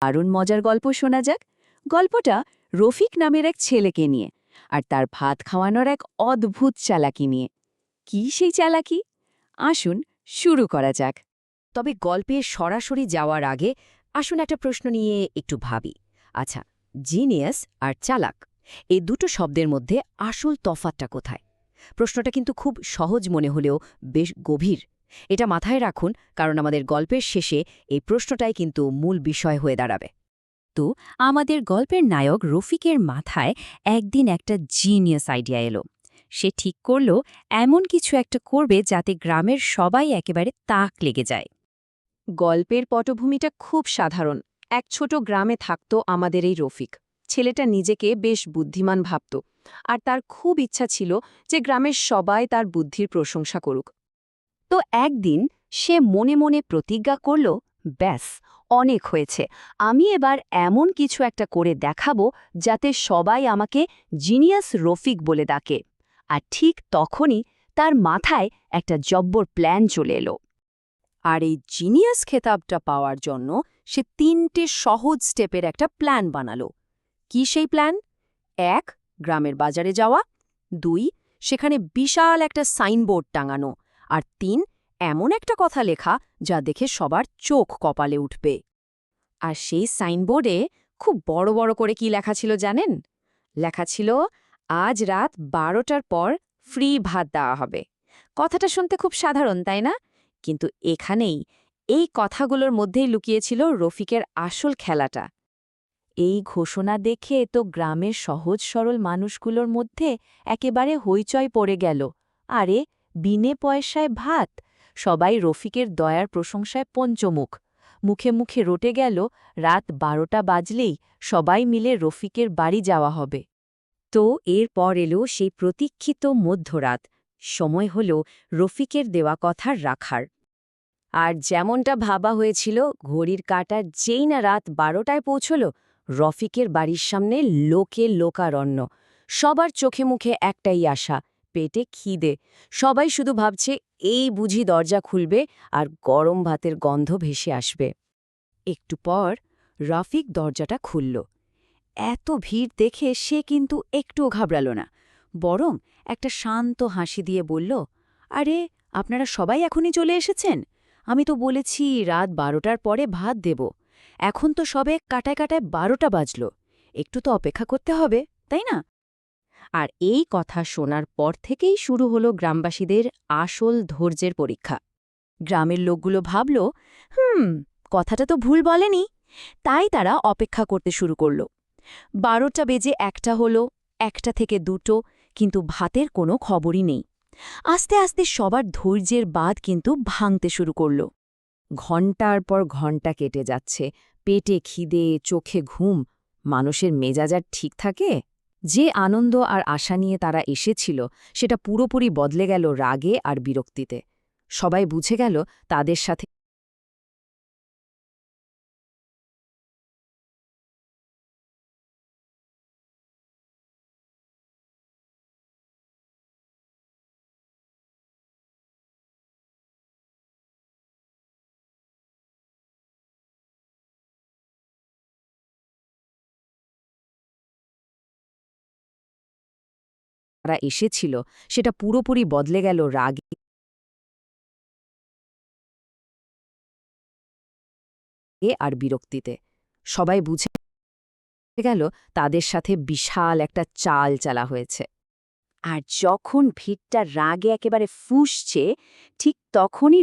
দারুণ মজার গল্প শোনা যাক। গল্পটা রফিক নামের এক ছেলেকে নিয়ে, আর তার ভাত খাওয়ানোর এক অদ্ভুত চালাকি নিয়ে। কি সেই চালাকি? আসুন শুরু করা যাক। তবে গল্পে সরাসরি যাওয়ার আগে আসুন একটা প্রশ্ন নিয়ে একটু ভাবি। আচ্ছা, জিনিয়াস আর চালাক এই দুটো শব্দের মধ্যে আসল তফাৎটা কোথায়? প্রশ্নটা কিন্তু খুব সহজ মনে হলেও বেশ গভীর। এটা মাথায় রাখুন, কারণ আমাদের গল্পের শেষে এই প্রশ্নটাই কিন্তু মূল বিষয় হয়ে দাঁড়াবে। তো আমাদের গল্পের নায়ক রফিকের মাথায় একদিন একটা জিনিয়াস আইডিয়া এলো। সে ঠিক করল এমন কিছু একটা করবে যাতে গ্রামের সবাই একেবারে তাক লেগে যায়। গল্পের পটভূমিটা খুব সাধারণ। এক ছোট গ্রামে থাকত আমাদের এই রফিক। ছেলেটা নিজেকে বেশ বুদ্ধিমান ভাবত, আর তার খুব ইচ্ছা ছিল যে গ্রামের সবাই তার বুদ্ধির প্রশংসা করুক। তো একদিন সে মনে মনে প্রতিজ্ঞা করল, ব্যাস, অনেক হয়েছে, আমি এবার এমন কিছু একটা করে দেখাবো যাতে সবাই আমাকে জিনিয়াস রফিক বলে ডাকে। আর ঠিক তখনই তার মাথায় একটা জব্বর প্ল্যান চলে এলো। আর এই জিনিয়াস খেতাবটা পাওয়ার জন্য সে ৩টে সহজ স্টেপের একটা প্ল্যান বানালো। কি সেই প্ল্যান? ১. গ্রামের বাজারে যাওয়া। ২. সেখানে বিশাল একটা সাইনবোর্ড টাঙানো। আর ৩. এমন একটা কথা লেখা যা দেখে সবার চোখ কপালে উঠবে। আর সেই সাইনবোর্ডে খুব বড় বড় করে কি লেখা ছিল জানেন? লেখা ছিল, আজ রাত ১২টার পর ফ্রি ভাত দেওয়া হবে। কথাটা শুনতে খুব সাধারণ, তাই না? কিন্তু এখানেই, এই কথাগুলোর মধ্যেই লুকিয়েছিল রফিকের আসল খেলাটা। এই ঘোষণা দেখে তো গ্রামের সহজ সরল মানুষগুলোর মধ্যে একেবারে হইচই পড়ে গেল। আরে, বিনে পয়সায় ভাত! সবাই রফিকের দয়ার প্রশংসায় পঞ্চমুখ। মুখে মুখে রটে গেল, রাত ১২টা বাজলেই সবাই মিলে রফিকের বাড়ি যাওয়া হবে। তো এরপর এলো সেই প্রতীক্ষিত মধ্যরাত। সময় হল রফিকের দেওয়া কথার রাখার। আর যেমনটা ভাবা হয়েছিল, ঘড়ির কাঁটা যেই না রাত ১২টায় পৌঁছল, রফিকের বাড়ির সামনে লোকে লোকারণ্য। সবার চোখে মুখে একটাই আশা, পেটে খিদে। সবাই শুধু ভাবছে, এই বুঝি দরজা খুলবে আর গরম ভাতের গন্ধ ভেসে আসবে। একটু পর রফিক দরজাটা খুলল। এত ভিড় দেখে সে কিন্তু একটুও ঘাবড়াল না, বরং একটা শান্ত হাসি দিয়ে বলল, আরে, আপনারা সবাই এখনই চলে এসেছেন? আমি তো বলেছি রাত ১২টার পরে ভাত দেব। এখন তো সবে কাটায় কাটায় ১২টা বাজল। একটু তো অপেক্ষা করতে হবে, তাই না? আর এই কথা শোনার পর থেকেই শুরু হলো গ্রামবাসীদের আসল ধৈর্যের পরীক্ষা। গ্রামের লোকগুলো ভাবল, কথাটা তো ভুল বলেনি। তাই তারা অপেক্ষা করতে শুরু করল। ১২টা বেজে ১টা হলো, ১টা থেকে ২টো, কিন্তু ভাতের কোনো খবরই নেই। আস্তে আস্তে সবার ধৈর্যের বাঁধ কিন্তু ভাঙতে শুরু করল। ঘণ্টার পর ঘণ্টা কেটে যাচ্ছে, পেটে খিদে, চোখে ঘুম। মানুষের মেজাজ আর ঠিক থাকে? যে আনন্দ আর আশা নিয়ে তারা এসেছিল, সেটা পুরোপুরি বদলে গেল রাগে আর বিরক্তিতে। সবাই বুঝে গেল তাদের সাথে তারা এসেছিল, সেটা পুরোপুরি বদলে গেল রাগে আর বিরক্তিতে। সবাই বুঝে গেল তাদের সাথে বিশাল একটা চাল চালা হয়েছে। আর যখন ভিড়টা রাগে একেবারে ফুঁসছে, ঠিক তখনই